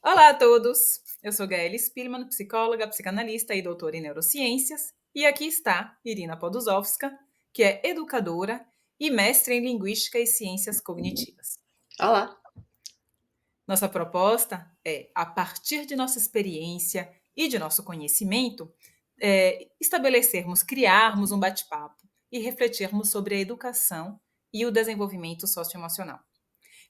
Olá a todos! Eu sou Gaelle Spillmann, psicóloga, psicanalista e doutora em neurociências, e aqui está Irina Poduzovska, que é educadora e mestre em linguística e ciências cognitivas. Olá. Nossa proposta é, a partir de nossa experiência e de nosso conhecimento, estabelecermos, criarmos um bate-papo e refletirmos sobre a educação e o desenvolvimento socioemocional.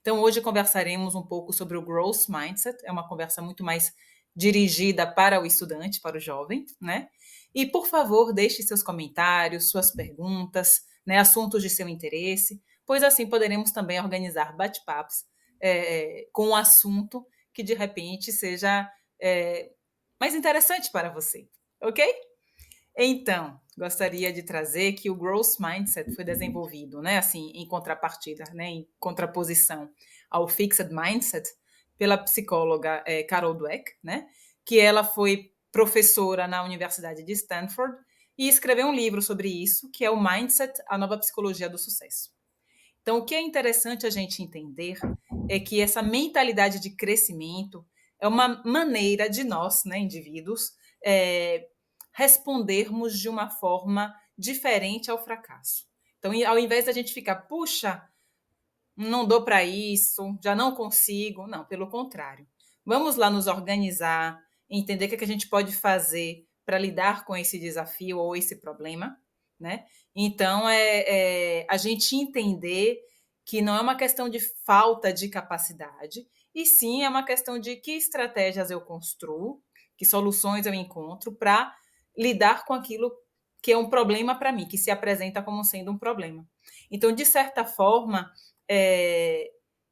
Então, hoje conversaremos um pouco sobre o Growth Mindset, é uma conversa muito mais dirigida para o estudante, para o jovem, né? E, por favor, deixe seus comentários, suas perguntas, né, assuntos de seu interesse, pois assim poderemos também organizar bate-papos com um assunto que, de repente, seja mais interessante para você, ok? Então, gostaria de trazer que o Growth Mindset foi desenvolvido, né, assim, em contrapartida, né, em contraposição ao Fixed Mindset, pela psicóloga Carol Dweck, né, que ela foi professora na Universidade de Stanford e escreveu um livro sobre isso, que é o Mindset, a nova psicologia do sucesso. Então, o que é interessante a gente entender é que essa mentalidade de crescimento é uma maneira de nós, né, indivíduos, respondermos de uma forma diferente ao fracasso. Então, ao invés da gente ficar, puxa, não dou para isso, já não consigo, não, pelo contrário. Vamos lá nos organizar, entender o que a gente pode fazer para lidar com esse desafio ou esse problema, né? Então, a gente entender que não é uma questão de falta de capacidade, e sim é uma questão de que estratégias eu construo, que soluções eu encontro para lidar com aquilo que é um problema para mim, que se apresenta como sendo um problema. Então, de certa forma,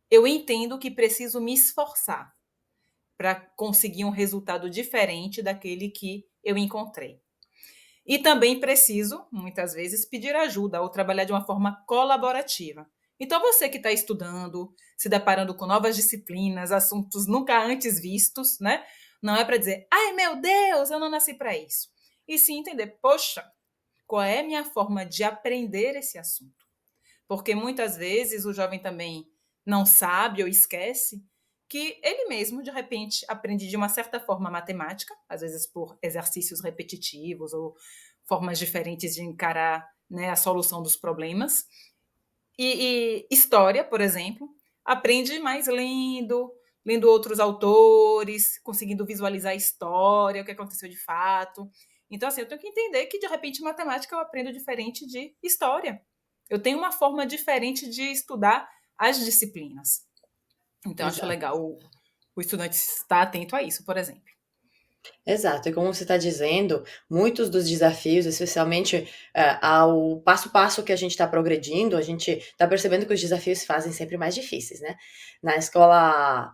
eu entendo que preciso me esforçar para conseguir um resultado diferente daquele que eu encontrei. E também preciso, muitas vezes, pedir ajuda ou trabalhar de uma forma colaborativa. Então, você que está estudando, se deparando com novas disciplinas, assuntos nunca antes vistos, né? Não é para dizer, ai meu Deus, eu não nasci para isso. E sim entender, poxa, qual é a minha forma de aprender esse assunto? Porque muitas vezes o jovem também não sabe ou esquece que ele mesmo, de repente, aprende de uma certa forma matemática, às vezes por exercícios repetitivos ou formas diferentes de encarar, né, a solução dos problemas. E história, por exemplo, aprende mais lendo outros autores, conseguindo visualizar a história, o que aconteceu de fato. Então, assim, eu tenho que entender que, de repente, matemática eu aprendo diferente de história. Eu tenho uma forma diferente de estudar as disciplinas. Então, acho Exato. legal o estudante estar atento a isso, por exemplo. Exato, e como você está dizendo, muitos dos desafios, especialmente ao passo a passo que a gente está progredindo, a gente está percebendo que os desafios se fazem sempre mais difíceis, né? Na escola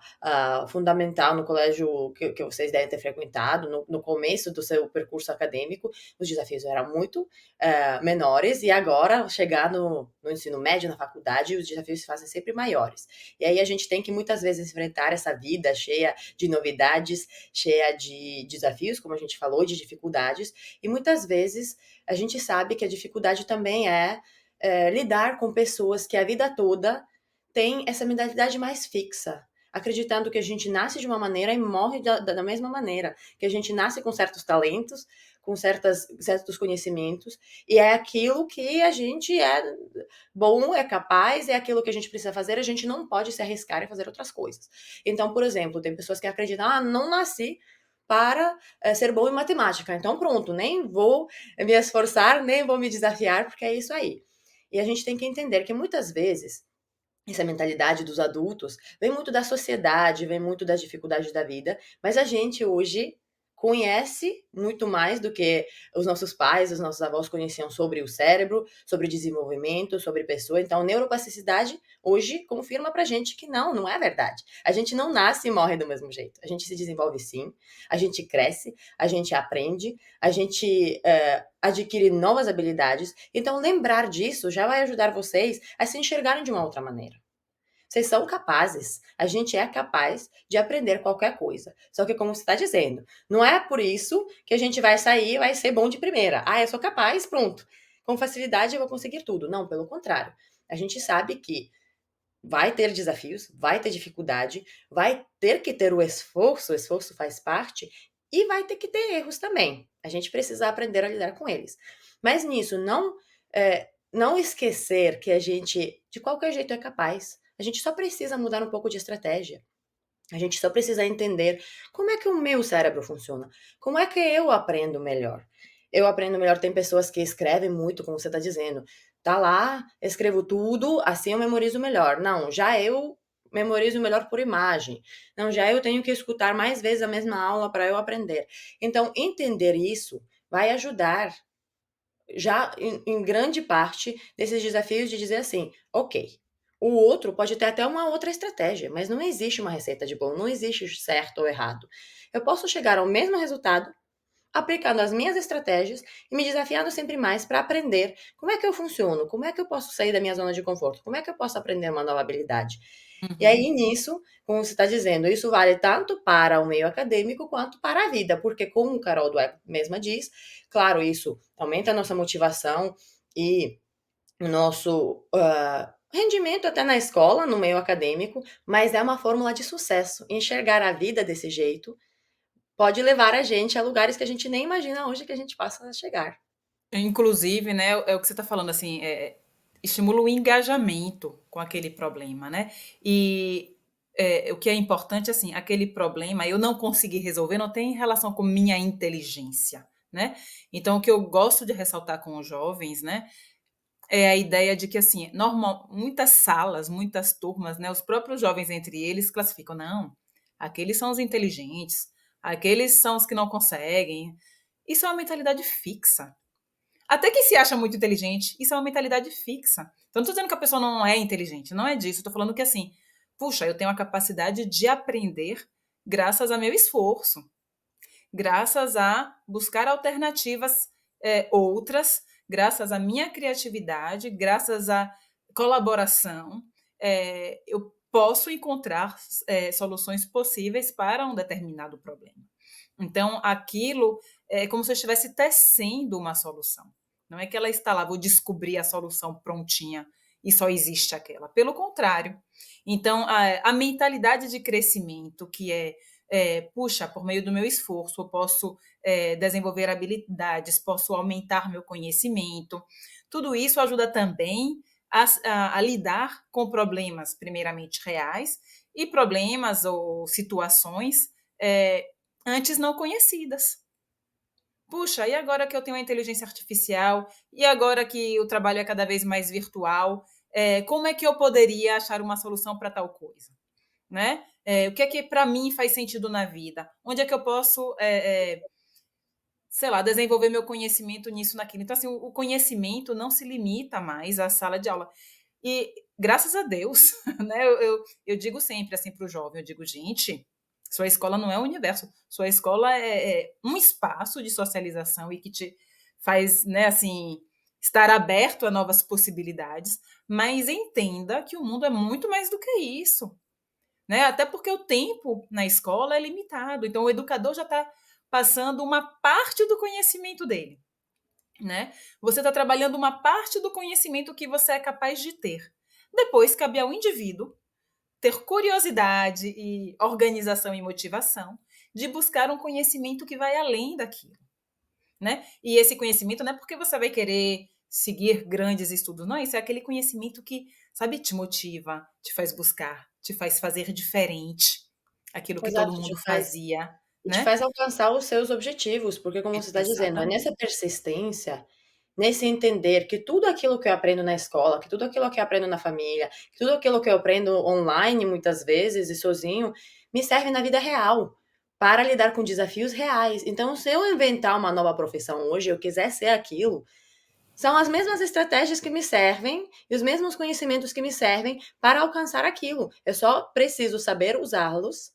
fundamental, no colégio que vocês devem ter frequentado, no começo do seu percurso acadêmico, os desafios eram muito menores, e agora, chegar no ensino médio, na faculdade, os desafios se fazem sempre maiores. E aí a gente tem que muitas vezes enfrentar essa vida cheia de novidades, cheia de desafios, como a gente falou, de dificuldades, e muitas vezes a gente sabe que a dificuldade também é lidar com pessoas que a vida toda têm essa mentalidade mais fixa, acreditando que a gente nasce de uma maneira e morre da mesma maneira, que a gente nasce com certos talentos, com certos conhecimentos, e é aquilo que a gente é bom, é capaz, é aquilo que a gente precisa fazer, a gente não pode se arriscar e fazer outras coisas. Então, por exemplo, tem pessoas que acreditam, não nasci para ser bom em matemática. Então, pronto, nem vou me esforçar, nem vou me desafiar, porque é isso aí. E a gente tem que entender que muitas vezes essa mentalidade dos adultos vem muito da sociedade, vem muito das dificuldades da vida, mas a gente hoje conhece muito mais do que os nossos pais, os nossos avós conheciam sobre o cérebro, sobre desenvolvimento, sobre pessoa. Então, neuroplasticidade hoje confirma pra gente que não é verdade. A gente não nasce e morre do mesmo jeito. A gente se desenvolve sim, a gente cresce, a gente aprende, a gente adquire novas habilidades. Então, lembrar disso já vai ajudar vocês a se enxergarem de uma outra maneira. Vocês são capazes. A gente é capaz de aprender qualquer coisa. Só que, como você está dizendo, não é por isso que a gente vai sair e vai ser bom de primeira. Ah, eu sou capaz, pronto. Com facilidade eu vou conseguir tudo. Não, pelo contrário. A gente sabe que vai ter desafios, vai ter dificuldade, vai ter que ter o esforço faz parte, e vai ter que ter erros também. A gente precisa aprender a lidar com eles. Mas nisso, não esquecer que a gente, de qualquer jeito, é capaz. A gente só precisa mudar um pouco de estratégia. A gente só precisa entender como é que o meu cérebro funciona, como é que eu aprendo melhor. Eu aprendo melhor, tem pessoas que escrevem muito, como você está dizendo. Tá lá, escrevo tudo, assim eu memorizo melhor. Não, já eu memorizo melhor por imagem. Não, já eu tenho que escutar mais vezes a mesma aula para eu aprender. Então, entender isso vai ajudar já em grande parte desses desafios de dizer assim, ok, o outro pode ter até uma outra estratégia, mas não existe uma receita de bolo, não existe certo ou errado. Eu posso chegar ao mesmo resultado aplicando as minhas estratégias e me desafiando sempre mais para aprender como é que eu funciono, como é que eu posso sair da minha zona de conforto, como é que eu posso aprender uma nova habilidade. E Uhum. aí, nisso, como você está dizendo, isso vale tanto para o meio acadêmico quanto para a vida, porque, como o Carol Dweck mesma diz, claro, isso aumenta a nossa motivação e o nosso rendimento até na escola, no meio acadêmico, mas é uma fórmula de sucesso. Enxergar a vida desse jeito pode levar a gente a lugares que a gente nem imagina hoje que a gente possa chegar. Inclusive, né, é o que você está falando, assim, estimula o engajamento com aquele problema, né? E o que é importante, assim, aquele problema eu não consegui resolver não tem relação com minha inteligência, né? Então, o que eu gosto de ressaltar com os jovens, né, é a ideia de que, assim, normal, muitas salas, muitas turmas, né, os próprios jovens entre eles classificam, não, aqueles são os inteligentes, aqueles são os que não conseguem. Isso é uma mentalidade fixa. Até quem se acha muito inteligente, isso é uma mentalidade fixa. Então, não estou dizendo que a pessoa não é inteligente, não é disso. Estou falando que, assim, puxa, eu tenho a capacidade de aprender graças a meu esforço, graças a buscar alternativas outras, graças à minha criatividade, graças à colaboração, eu posso encontrar soluções possíveis para um determinado problema. Então, aquilo é como se eu estivesse tecendo uma solução. Não é que ela está lá, vou descobrir a solução prontinha e só existe aquela. Pelo contrário. Então, a mentalidade de crescimento, que puxa, por meio do meu esforço, eu posso desenvolver habilidades, posso aumentar meu conhecimento. Tudo isso ajuda também a lidar com problemas, primeiramente reais, e problemas ou situações antes não conhecidas. Puxa, e agora que eu tenho a inteligência artificial, e agora que o trabalho é cada vez mais virtual, como é que eu poderia achar uma solução para tal coisa? Né? O que é que para mim faz sentido na vida? Onde é que eu posso, sei lá, desenvolver meu conhecimento nisso, naquilo? Então, assim, o conhecimento não se limita mais à sala de aula. E graças a Deus, né? Eu digo sempre assim para o jovem, eu digo, gente, sua escola não é o universo, sua escola é um espaço de socialização e que te faz, né, assim, estar aberto a novas possibilidades, mas entenda que o mundo é muito mais do que isso, né? Até porque o tempo na escola é limitado, então o educador já está passando uma parte do conhecimento dele, né? Você está trabalhando uma parte do conhecimento que você é capaz de ter. Depois cabe ao indivíduo ter curiosidade e organização e motivação de buscar um conhecimento que vai além daquilo, né? E esse conhecimento não é porque você vai querer seguir grandes estudos, não, isso é aquele conhecimento que, sabe, te motiva, te faz buscar, te faz fazer diferente, aquilo que todo Exato, mundo fazia, e te né? faz alcançar os seus objetivos, porque como você está dizendo, é nessa Exatamente. persistência, nesse entender que tudo aquilo que eu aprendo na escola, que tudo aquilo que eu aprendo na família, que tudo aquilo que eu aprendo online muitas vezes e sozinho, me serve na vida real, para lidar com desafios reais. Então, se eu inventar uma nova profissão hoje, eu quiser ser aquilo, são as mesmas estratégias que me servem e os mesmos conhecimentos que me servem para alcançar aquilo. Eu só preciso saber usá-los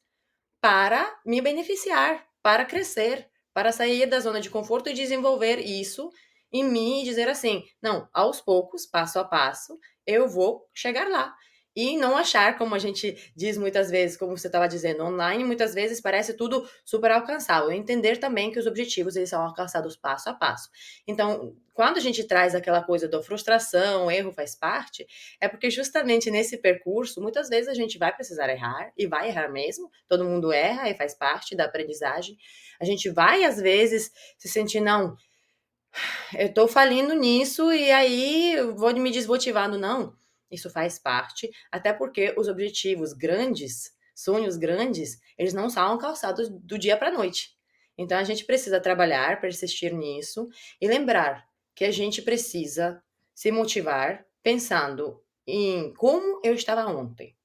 para me beneficiar, para crescer, para sair da zona de conforto e desenvolver isso em mim e dizer assim: não, aos poucos, passo a passo, eu vou chegar lá. E não achar, como a gente diz muitas vezes, como você estava dizendo, online, muitas vezes parece tudo super alcançável. Entender também que os objetivos eles são alcançados passo a passo. Então, quando a gente traz aquela coisa da frustração, o erro faz parte, é porque justamente nesse percurso, muitas vezes a gente vai precisar errar, e vai errar mesmo, todo mundo erra e faz parte da aprendizagem. A gente vai, às vezes, se sentir, não, eu tô falindo nisso e aí eu vou me desmotivando. Não, isso faz parte, até porque os objetivos grandes, sonhos grandes, eles não são alcançados do dia para a noite. Então a gente precisa trabalhar, persistir nisso e lembrar que a gente precisa se motivar pensando em como eu estava ontem.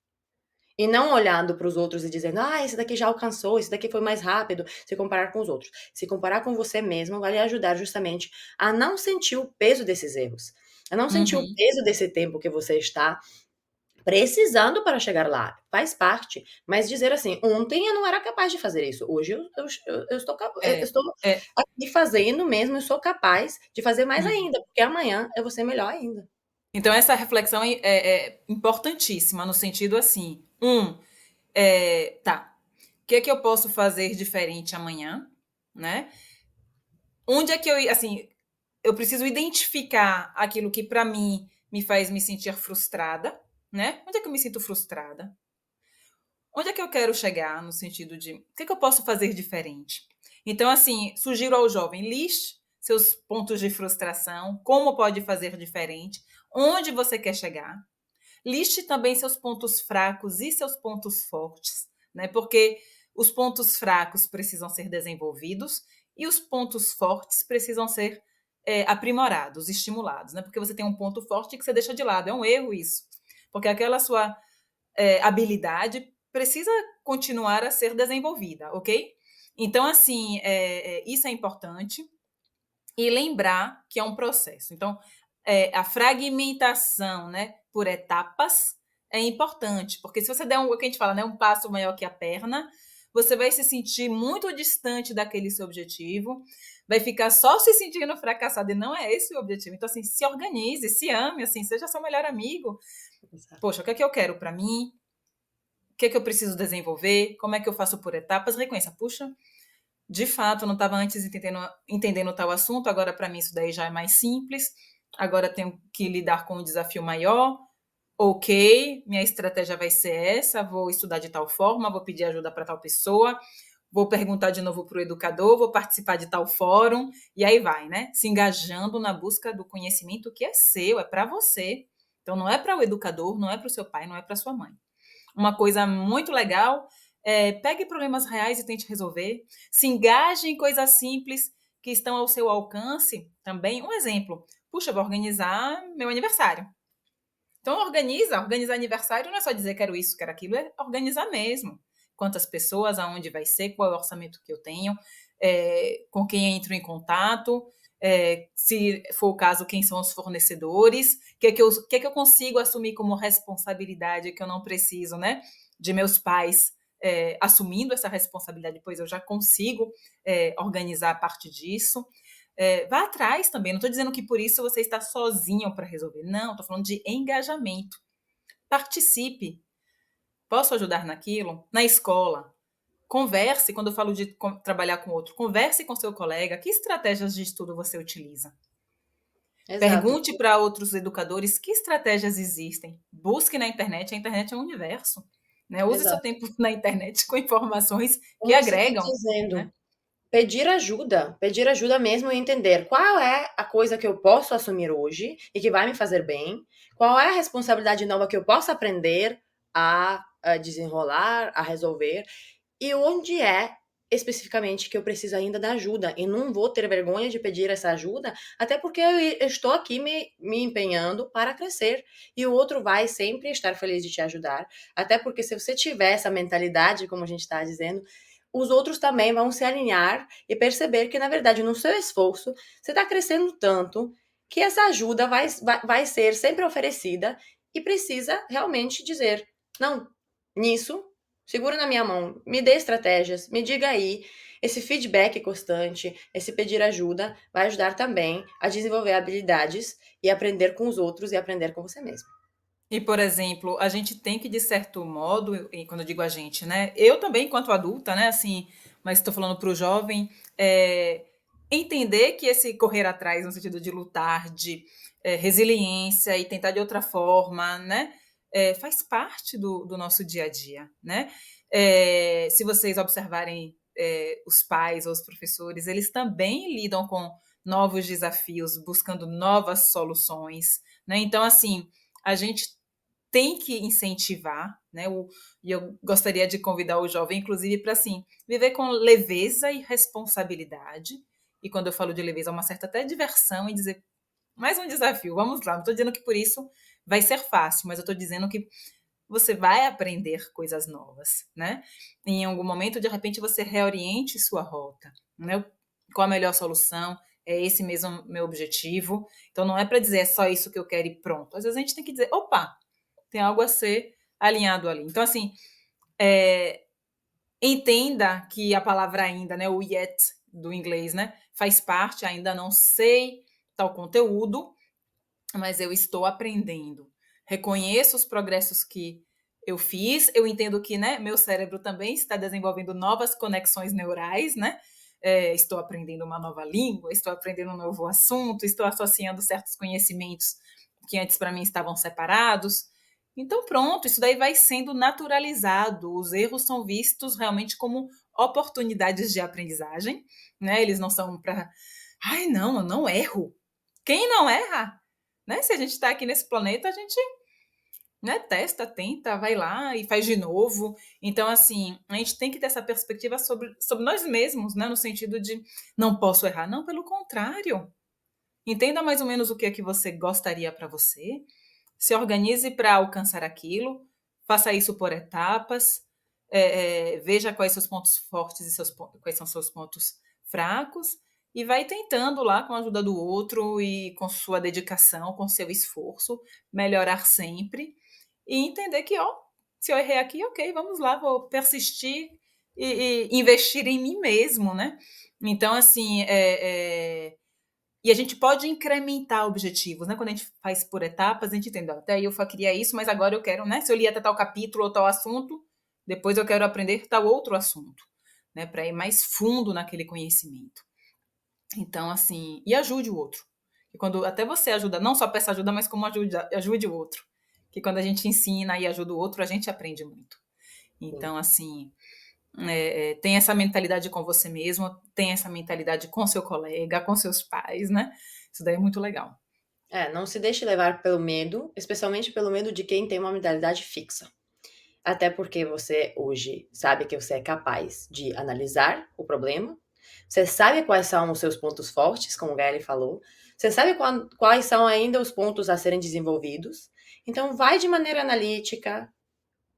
E não olhando para os outros e dizendo, ah, esse daqui já alcançou, esse daqui foi mais rápido, se comparar com os outros. Se comparar com você mesmo vai lhe ajudar justamente a não sentir o peso desses erros, a não sentir o Uhum. peso desse tempo que você está precisando para chegar lá. Faz parte, mas dizer assim, ontem eu não era capaz de fazer isso, hoje eu É, estou é. aqui fazendo mesmo, eu sou capaz de fazer mais Uhum. ainda, porque amanhã eu vou ser melhor ainda. Então, essa reflexão é importantíssima, no sentido assim: tá, o que é que eu posso fazer diferente amanhã, né? Onde é que assim, eu preciso identificar aquilo que para mim me faz me sentir frustrada, né? Onde é que eu me sinto frustrada? Onde é que eu quero chegar no sentido de o que é que eu posso fazer diferente? Então, assim, sugiro ao jovem, liste seus pontos de frustração, como pode fazer diferente, onde você quer chegar. Liste também seus pontos fracos e seus pontos fortes, né? Porque os pontos fracos precisam ser desenvolvidos e os pontos fortes precisam ser aprimorados, estimulados, né? Porque você tem um ponto forte que você deixa de lado. É um erro isso. Porque aquela sua habilidade precisa continuar a ser desenvolvida, ok? Então, assim, isso é importante. E lembrar que é um processo. Então, a fragmentação, né, por etapas é importante, porque se você der o que a gente fala, né, um passo maior que a perna, você vai se sentir muito distante daquele seu objetivo, vai ficar só se sentindo fracassado e não é esse o objetivo. Então, assim, se organize, se ame, assim, seja seu melhor amigo. Exato. Poxa, o que é que eu quero para mim? O que é que eu preciso desenvolver? Como é que eu faço por etapas? Reconheça, puxa, de fato, eu não estava antes entendendo tal assunto, agora para mim isso daí já é mais simples, agora tenho que lidar com um desafio maior. Ok, minha estratégia vai ser essa, vou estudar de tal forma, vou pedir ajuda para tal pessoa, vou perguntar de novo para o educador, vou participar de tal fórum, e aí vai, né? Se engajando na busca do conhecimento que é seu, é para você. Então não é para o educador, não é para o seu pai, não é para sua mãe. Uma coisa muito legal pegue problemas reais e tente resolver. Se engaje em coisas simples que estão ao seu alcance também. Um exemplo. Puxa, vou organizar meu aniversário. Então, organizar aniversário não é só dizer quero isso, quero aquilo, é organizar mesmo. Quantas pessoas, aonde vai ser, qual é o orçamento que eu tenho, com quem entro em contato, se for o caso, quem são os fornecedores, o que é que eu consigo assumir como responsabilidade que eu não preciso, né, de meus pais assumindo essa responsabilidade, pois eu já consigo organizar a parte disso. Vá atrás também. Não estou dizendo que por isso você está sozinho para resolver. Não, estou falando de engajamento. Participe. Posso ajudar naquilo? Na escola. Converse, quando eu falo de trabalhar com outro, converse com seu colega. Que estratégias de estudo você utiliza? Exato. Pergunte para outros educadores que estratégias existem. Busque na internet. A internet é um universo. Né? Use seu Exato. tempo na internet com informações que Como você está agregam. dizendo, Né? pedir ajuda mesmo e entender qual é a coisa que eu posso assumir hoje e que vai me fazer bem, qual é a responsabilidade nova que eu posso aprender a desenrolar, a resolver, e onde é especificamente que eu preciso ainda da ajuda. E não vou ter vergonha de pedir essa ajuda, até porque eu estou aqui me empenhando para crescer. E o outro vai sempre estar feliz de te ajudar, até porque se você tiver essa mentalidade, como a gente está dizendo, os outros também vão se alinhar e perceber que, na verdade, no seu esforço, você está crescendo tanto que essa ajuda vai ser sempre oferecida e precisa realmente dizer: não, nisso, segura na minha mão, me dê estratégias, me diga aí. Esse feedback constante, esse pedir ajuda, vai ajudar também a desenvolver habilidades e aprender com os outros e aprender com você mesmo. E, por exemplo, a gente tem que, de certo modo, e quando eu digo a gente, né? Eu também, enquanto adulta, né? Assim, mas estou falando para o jovem, entender que esse correr atrás, no sentido de lutar, de resiliência e tentar de outra forma, né? Faz parte do nosso dia a dia, né? Se vocês observarem os pais ou os professores, eles também lidam com novos desafios, buscando novas soluções, né? Então, assim, a gente tem que incentivar, né? E eu gostaria de convidar o jovem, inclusive, para assim, viver com leveza e responsabilidade. E quando eu falo de leveza, uma certa até diversão e dizer, mais um desafio, vamos lá. Não estou dizendo que por isso vai ser fácil, mas eu estou dizendo que você vai aprender coisas novas, né? Em algum momento, de repente, você reoriente sua rota, né? Qual a melhor solução? É esse mesmo meu objetivo. Então, não é para dizer é só isso que eu quero e pronto. Às vezes a gente tem que dizer, opa, tem algo a ser alinhado ali. Então, assim, é, entenda que a palavra ainda, né, o yet do inglês, né, faz parte, ainda não sei tal conteúdo, mas eu estou aprendendo. Reconheço os progressos que eu fiz, eu entendo que, né, meu cérebro também está desenvolvendo novas conexões neurais, né? Estou aprendendo uma nova língua, estou aprendendo um novo assunto, estou associando certos conhecimentos que antes para mim estavam separados. Então, pronto, isso daí vai sendo naturalizado. Os erros são vistos realmente como oportunidades de aprendizagem, né? Eles não são para, ai, não, eu não erro. Quem não erra? Né? Se a gente está aqui nesse planeta, a gente, né, testa, tenta, vai lá e faz de novo. Então, assim, a gente tem que ter essa perspectiva sobre nós mesmos, né? No sentido de não posso errar. Não, pelo contrário. Entenda mais ou menos o que é que você gostaria para você, se organize para alcançar aquilo, faça isso por etapas, veja quais seus pontos fortes e quais são seus pontos fracos, e vai tentando lá, com a ajuda do outro e com sua dedicação, com seu esforço, melhorar sempre e entender que, ó, se eu errei aqui, ok, vamos lá, vou persistir e investir em mim mesmo, né? Então, assim, e a gente pode incrementar objetivos, né? Quando a gente faz por etapas, a gente entende, ó, até aí eu queria isso, mas agora eu quero, né? Se eu li até tal capítulo ou tal assunto, depois eu quero aprender tal outro assunto, né? Para ir mais fundo naquele conhecimento. Então, assim, e ajude o outro. E quando até você ajuda, não só peça ajuda, mas como ajude o outro. Que quando a gente ensina e ajuda o outro, a gente aprende muito. Sim. Então, assim, tem essa mentalidade com você mesmo, tem essa mentalidade com seu colega, com seus pais, né? Isso daí é muito legal. Não se deixe levar pelo medo, especialmente pelo medo de quem tem uma mentalidade fixa. Até porque você hoje sabe que você é capaz de analisar o problema, você sabe quais são os seus pontos fortes, como o Gaeli falou, você sabe quais são ainda os pontos a serem desenvolvidos. Então, vai de maneira analítica,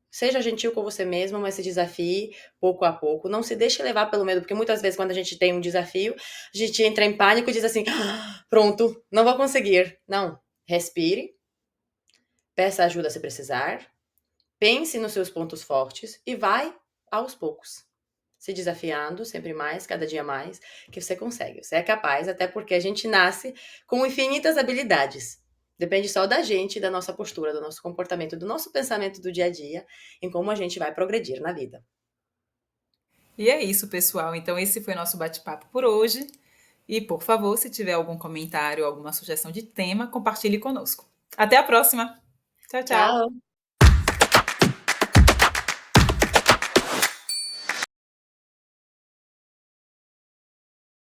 seja gentil com você mesmo, mas se desafie pouco a pouco. Não se deixe levar pelo medo, porque muitas vezes, quando a gente tem um desafio, a gente entra em pânico e diz assim: "Ah, pronto, não vou conseguir." Não. Respire, peça ajuda se precisar, pense nos seus pontos fortes e vai aos poucos. Se desafiando sempre mais, cada dia mais, que você consegue. Você é capaz, até porque a gente nasce com infinitas habilidades. Depende só da gente, da nossa postura, do nosso comportamento, do nosso pensamento do dia a dia, em como a gente vai progredir na vida. E é isso, pessoal. Então, esse foi nosso bate-papo por hoje. E, por favor, se tiver algum comentário, alguma sugestão de tema, compartilhe conosco. Até a próxima. Tchau, tchau. Tchau!